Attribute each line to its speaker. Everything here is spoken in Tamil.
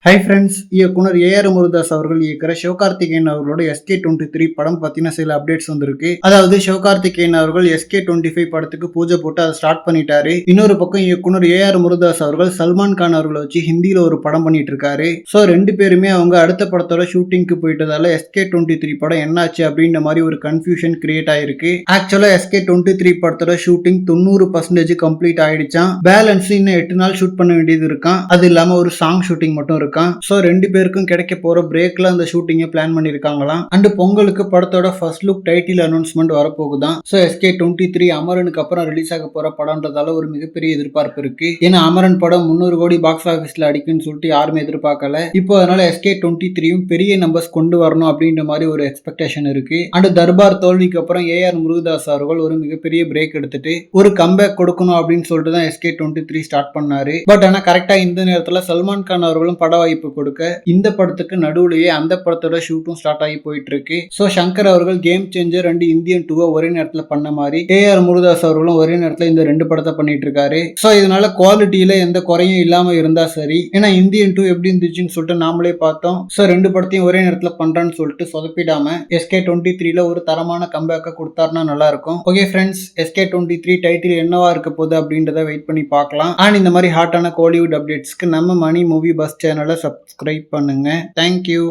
Speaker 1: ஹை ஃப்ரெண்ட்ஸ், இயக்குனர் ஏஆர் முருகதாஸ் அவர்கள் இயக்கிற சிவகார்த்திகேயன் அவர்களோட SK23 படம் பத்தின சில அப்டேட்ஸ் வந்திருக்கு. அதாவது சிவகார்த்திகேயன் அவர்கள் SK25 படத்துக்கு பூஜை போட்டு அதை ஸ்டார்ட் பண்ணிட்டாரு. இன்னொரு பக்கம் இயக்குனர் ஏஆர் முருகதாஸ் அவர்கள் சல்மான் கான் அவர்களை வச்சு ஹிந்தியில ஒரு படம் பண்ணிட்டு இருக்காரு. ஸோ ரெண்டு பேருமே அவங்க அடுத்த படத்தோட ஷூட்டிங்க்கு போயிட்டதால SK23 படம் என்னாச்சு அப்படின்ற மாதிரி ஒரு கன்ஃபியூஷன் கிரியேட் ஆயிருக்கு. ஆக்சுவலா SK23 படத்தோட ஷூட்டிங் 90% கம்ப்ளீட் ஆயிடுச்சான். பேலன்ஸ் இன்னும் 8 நாள் ஷூட் பண்ண வேண்டியது இருக்கான். அது இல்லாம ஒரு சாங் ஷூட்டிங் மட்டும் இருக்கு. சோ ரெண்டு பேருக்கும் கிடைக்க போற பிரேக்ல அந்த ஷூட்டிங்கை பிளான் பண்ணிருக்காங்களாம். அண்ட் பொங்கலுக்கு படத்தோட ஃபர்ஸ்ட் லுக் டைட்டில் அனௌன்ஸ்மெண்ட் வரப்போகுதான். சோ SK23 அமரனுக்கு அப்புறம் ரிலீஸ் ஆக போற படம்ன்றதால ஒரு மிகப்பெரிய எதிர்பார்ப்பு இருக்கு. ஏன்னா அமரன் படம் 300 கோடி பாக்ஸ் ஆபீஸ்ல அடிக்குன்னு சொல்லிட்டு யாருமே எதிர்பார்க்கல. இப்போ அதனால SK23யும் பெரிய நம்பர்ஸ் கொண்டு வரணும் அப்படின்ற மாதிரி ஒரு எக்ஸ்பெக்டேஷன் இருக்கு. அண்ட் தர்பார் தோல்விக்கு அப்புறம் ஏஆர் முருகதாஸ் அவர்கள் ஒரு மிகப்பெரிய பிரேக் எடுத்துட்டு ஒரு கம்பேக் கொடுக்கணும் அப்படின்னு சொல்லிட்டு தான் SK23 ஸ்டார்ட் பண்ணாரு. பட் ஆனா கரெக்டா இந்த நேரத்துல சல்மான் கான் அவர்களும் பட வாய்ப்பு கொடுக்க இந்த படத்துக்கு நடுவுலயே அந்த படத்தோட ஷூட்டும் ஸ்டார்ட் ஆகி போயிட்டு இருக்கு. சோ சங்கர் அவர்கள் கேம் சேஞ்சர் அண்ட் இந்தியன் 2 ஒரே நேரத்துல பண்ண மாதிரி ஏஆர் முருகதாஸ் அவர்களும் ஒரே நேரத்துல இந்த ரெண்டு படத்தை பண்ணிட்டு இருக்காரு. சோ இதனால குவாலிட்டியில எந்த குறையும் இல்லாம இருந்தா சரி. ஏன்னா இந்தியன் 2 எப்படி இருந்துச்சுன்னு சொல்லிட்டு நாமளே பார்த்தோம். சோ ரெண்டு படத்தையும் ஒரே நேரத்துல பண்றான்னு சொல்லிட்டு சொதப்பிடாம SK23ல ஒரு தரமான கம்பேக்க கொடுத்தாருன்னா நல்லா இருக்கும். ஓகே ஃப்ரெண்ட்ஸ், SK23 டைட்டில் என்னவா இருக்க போகுது அப்படின்றத வெயிட் பண்ணி பார்க்கலாம். அண்ட் இந்த மாதிரி ஹாட்டான கோலிவுட் அப்டேட்ஸ்க்கு நம்ம மணி மூவி பஸ் சேனலை சப்ஸ்கிரைப் பண்ணுங்க. தேங்க்யூ.